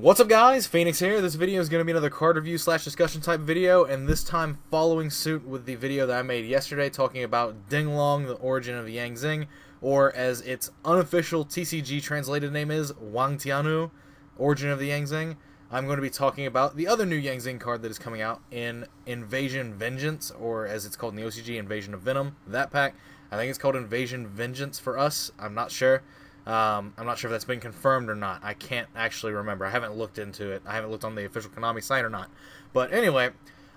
What's up guys, Phoenix here. This video is going to be another card review slash discussion type video, and this time following suit with the video that I made yesterday talking about Ding Long, the origin of the Yang Zing, or as its unofficial TCG translated name is, Wang Tianhu, origin of the Yang Zing. I'm going to be talking about the other new Yang Zing card that is coming out in Invasion Vengeance, or as it's called in the OCG, Invasion of Venom, that pack. I think it's called Invasion Vengeance for us, I'm not sure. I'm not sure if that's been confirmed or not. I can't actually remember. I haven't looked into it. I haven't looked on the official Konami site or not. But anyway,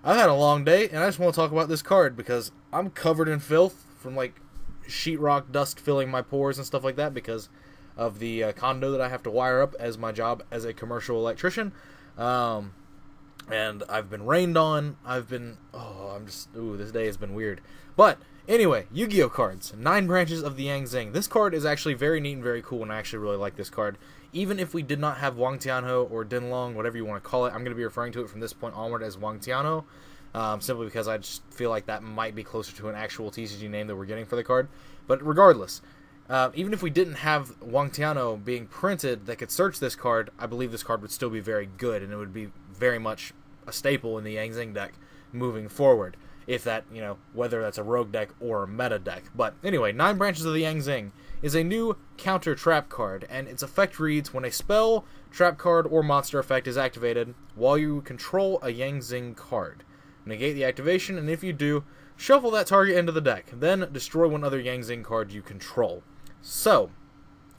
I've had a long day, and I just want to talk about this card because I'm covered in filth from like sheetrock dust filling my pores and stuff like that because of the condo that I have to wire up as my job as a commercial electrician. And I've been rained on. This day has been weird. But anyway, Yu-Gi-Oh cards, 9 branches of the Yang Zing. This card is actually very neat and very cool, and I actually really like this card. Even if we did not have Wang Tianhu or Ding Long, whatever you want to call it, I'm going to be referring to it from this point onward as Wang Tianhu, simply because I just feel like that might be closer to an actual TCG name that we're getting for the card. But regardless, even if we didn't have Wang Tianhu being printed that could search this card, I believe this card would still be very good, and it would be very much a staple in the Yang Zing deck moving forward. If that, whether that's a rogue deck or a meta deck. But anyway, 9 branches of the Yang Zing is a new counter trap card, and its effect reads, when a spell, trap card, or monster effect is activated while you control a Yang Zing card, negate the activation, and if you do, shuffle that target into the deck, then destroy one other Yang Zing card you control. So,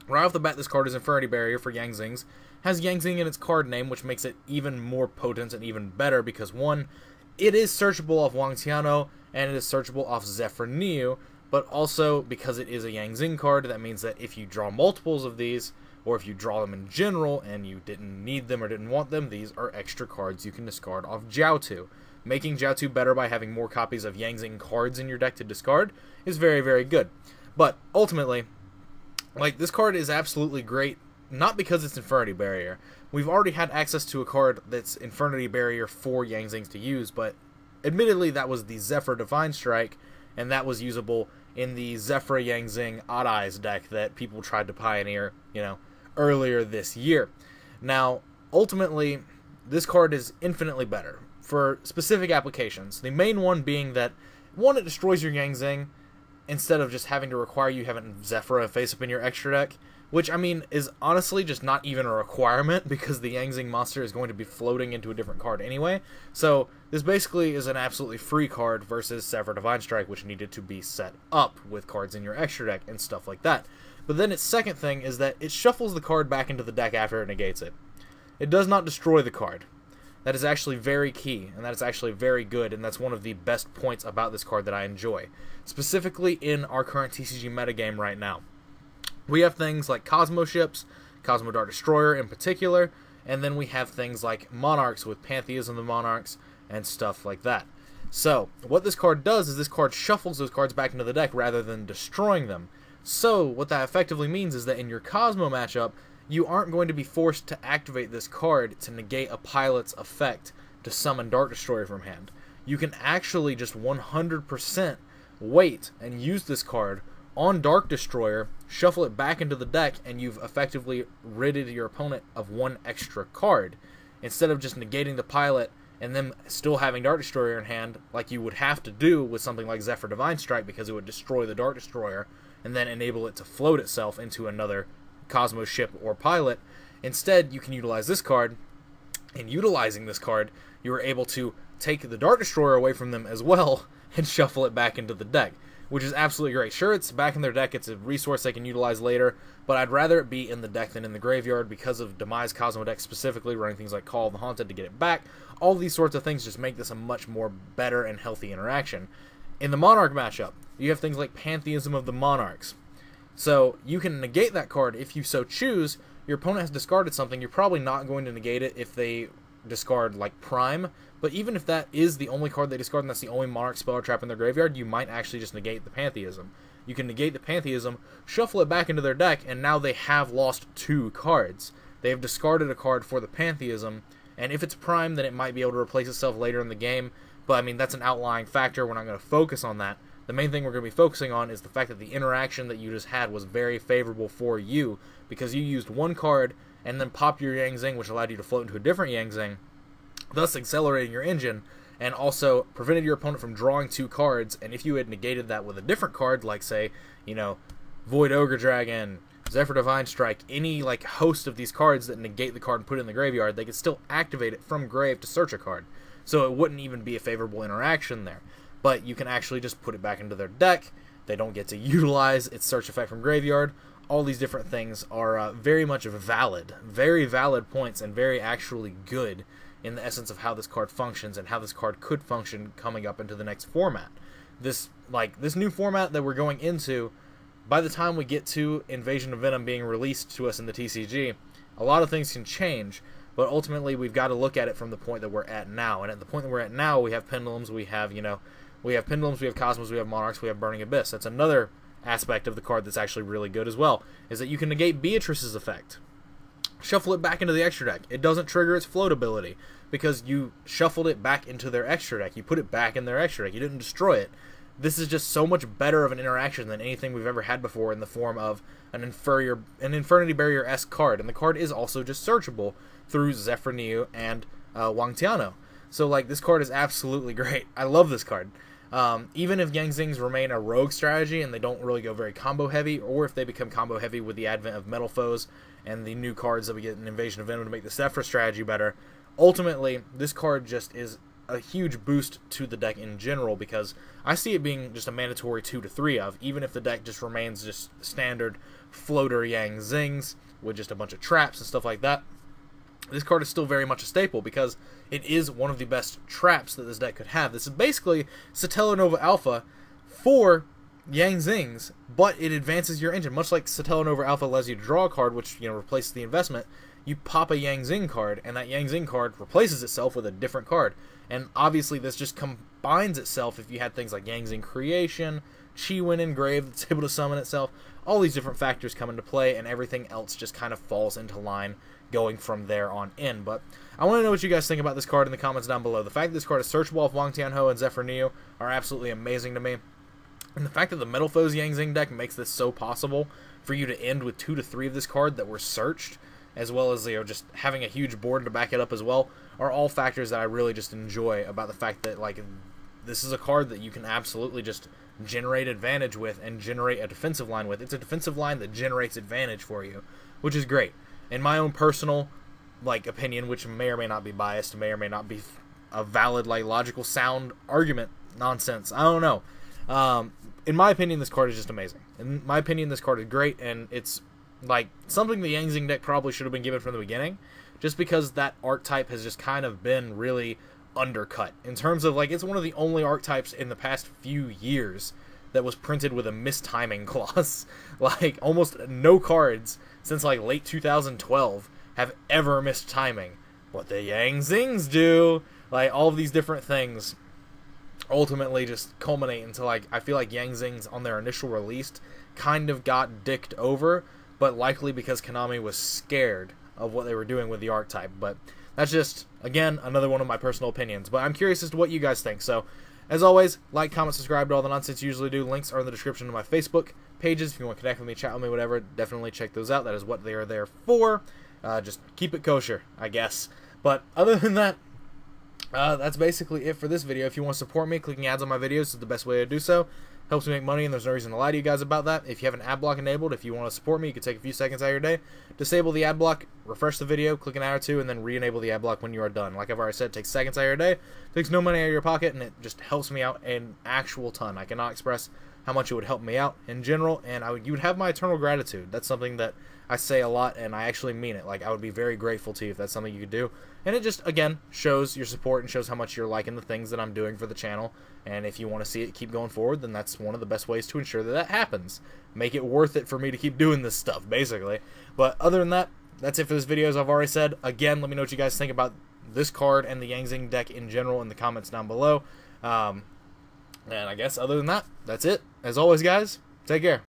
right off the bat, this card is Infernity Barrier for Yang Zings, has Yang Zing in its card name, which makes it even more potent and even better because, one, it is searchable off Wang Tianhu, and it is searchable off Zephyr Neo, but also because it is a Yang Zing card, that means that if you draw multiples of these, or if you draw them in general, and you didn't need them or didn't want them, these are extra cards you can discard off Jiaotu. Making Jiaotu better by having more copies of Yang Zing cards in your deck to discard is very, very good. But ultimately, this card is absolutely great, not because it's Infernity Barrier. We've already had access to a card that's Infernity Barrier for Yang Zings to use, but admittedly that was the Zephyr Divine Strike, and that was usable in the Zephyr Yang Zing Odd Eyes deck that people tried to pioneer, earlier this year. Now, ultimately, this card is infinitely better for specific applications. The main one being that, one, it destroys your Yang Zing, instead of just having to require you having Zephyr face up in your extra deck, which, is honestly just not even a requirement because the Yang Zing monster is going to be floating into a different card anyway. So this basically is an absolutely free card versus Zephyr Divine Strike, which needed to be set up with cards in your extra deck and stuff like that. But then its second thing is that it shuffles the card back into the deck after it negates it. It does not destroy the card. That is actually very key, and that is actually very good, and that's one of the best points about this card that I enjoy, specifically in our current TCG metagame right now. We have things like Cosmo ships, Cosmo Dart Destroyer in particular, and then we have things like Monarchs with Pantheism of the Monarchs and stuff like that. So, what this card does is this card shuffles those cards back into the deck rather than destroying them. So, what that effectively means is that in your Cosmo matchup, you aren't going to be forced to activate this card to negate a pilot's effect to summon Dart Destroyer from hand. You can actually just 100% wait and use this card on Dark Destroyer, shuffle it back into the deck, and you've effectively ridded your opponent of one extra card, instead of just negating the pilot and then still having Dark Destroyer in hand, like you would have to do with something like Zephyr Divine Strike, because it would destroy the Dark Destroyer and then enable it to float itself into another Cosmos ship or pilot. Instead, you can utilize this card, and utilizing this card, you are able to take the Dark Destroyer away from them as well and shuffle it back into the deck, which is absolutely great. Sure, it's back in their deck, it's a resource they can utilize later, but I'd rather it be in the deck than in the graveyard because of Demise Cosmo deck specifically, running things like Call of the Haunted to get it back. All these sorts of things just make this a much more better and healthy interaction. In the Monarch matchup, you have things like Pantheism of the Monarchs. So you can negate that card if you so choose. Your opponent has discarded something, you're probably not going to negate it if they discard like Prime, but even if that is the only card they discard and that's the only Monarch spell or trap in their graveyard, you might actually just negate the Pantheism. You can negate the Pantheism, shuffle it back into their deck, and now they have lost 2 cards. They have discarded a card for the Pantheism, and if it's Prime, then it might be able to replace itself later in the game, but that's an outlying factor. We're not going to focus on that. The main thing we're going to be focusing on is the fact that the interaction that you just had was very favorable for you, because you used one card and then pop your Yang Zing, which allowed you to float into a different Yang Zing, thus accelerating your engine, and also prevented your opponent from drawing 2 cards. And if you had negated that with a different card, like say, you know, Void Ogre Dragon, Zephyr Divine Strike, any like host of these cards that negate the card and put it in the graveyard, they could still activate it from grave to search a card. So it wouldn't even be a favorable interaction there. But you can actually just put it back into their deck. They don't get to utilize its search effect from graveyard. All these different things are very much valid, very valid points, and very actually good in the essence of how this card functions and how this card could function coming up into the next format. This new format that we're going into, by the time we get to Invasion of Venom being released to us in the TCG, a lot of things can change, but ultimately we've got to look at it from the point that we're at now. And at the point that we're at now, we have Pendulums, we have Pendulums, we have Cosmos, we have Monarchs, we have Burning Abyss. That's another aspect of the card that's actually really good as well, is that you can negate Beatrice's effect. Shuffle it back into the extra deck. It doesn't trigger its float ability because you shuffled it back into their extra deck. You put it back in their extra deck. You didn't destroy it. This is just so much better of an interaction than anything we've ever had before in the form of an Infernity Barrier-esque card. And the card is also just searchable through Zephyr Neo and Wang Tiano. So like, this card is absolutely great. I love this card. Even if Yang Zings remain a rogue strategy and they don't really go very combo heavy, or if they become combo heavy with the advent of Metal Foes and the new cards that we get in Invasion of Venom to make the Zephyr strategy better, ultimately this card just is a huge boost to the deck in general, because I see it being just a mandatory 2 to 3 of, even if the deck just remains just standard floater Yang Zings with just a bunch of traps and stuff like that. This card is still very much a staple because it is one of the best traps that this deck could have. This is basically Satella Nova Alpha for Yang Zings, but it advances your engine. Much like Satella Nova Alpha allows you to draw a card, which replaces the investment, you pop a Yang Zing card, and that Yang Zing card replaces itself with a different card. And obviously this just combines itself if you had things like Yang Zing Creation, Chi-Win Engrave that's able to summon itself. All these different factors come into play, and everything else just kind of falls into line going from there on in. But I want to know what you guys think about this card in the comments down below. The fact that this card is searchable off Wang Tianho and Zephyr Neo are absolutely amazing to me. And the fact that the Metal Foes Yang Zing deck makes this so possible for you to end with 2 to 3 of this card that were searched, as well as just having a huge board to back it up as well, are all factors that I really just enjoy about the fact that this is a card that you can absolutely just generate advantage with and generate a defensive line with. It's a defensive line that generates advantage for you, which is great. In my own personal opinion, which may or may not be biased, may or may not be a valid logical sound argument nonsense, I don't know. In my opinion, this card is just amazing. In my opinion, this card is great, and it's something the Yang Zing deck probably should have been given from the beginning, just because that archetype has just kind of been really undercut. In terms of, it's one of the only archetypes in the past few years that was printed with a mistiming clause. Almost no cards since, late 2012 have ever missed timing. What the Yang Zings do, all of these different things ultimately just culminate into, I feel like Yang Zings on their initial release kind of got dicked over, but likely because Konami was scared of what they were doing with the archetype. But that's just, again, another one of my personal opinions. But I'm curious as to what you guys think. So, as always, like, comment, subscribe to all the nonsense you usually do. Links are in the description of my Facebook pages. If you want to connect with me, chat with me, whatever, definitely check those out. That is what they are there for. Just keep it kosher, I guess. But other than that, that's basically it for this video. If you want to support me, clicking ads on my videos is the best way to do so. Helps me make money, and there's no reason to lie to you guys about that. If you have an ad block enabled, if you want to support me, you can take a few seconds out of your day, disable the ad block, refresh the video, click an ad or two, and then re-enable the ad block when you are done. Like I've already said, it takes seconds out of your day, takes no money out of your pocket, and it just helps me out an actual ton. I cannot express how much it would help me out in general, and you would have my eternal gratitude. That's something that I say a lot, and I actually mean it. I would be very grateful to you if that's something you could do. And it just, again, shows your support and shows how much you're liking the things that I'm doing for the channel. And if you want to see it keep going forward, then that's one of the best ways to ensure that that happens. Make it worth it for me to keep doing this stuff, basically. But other than that, that's it for this video, as I've already said. Again, let me know what you guys think about this card and the Yang Zing deck in general in the comments down below. And I guess other than that, that's it. As always, guys, take care.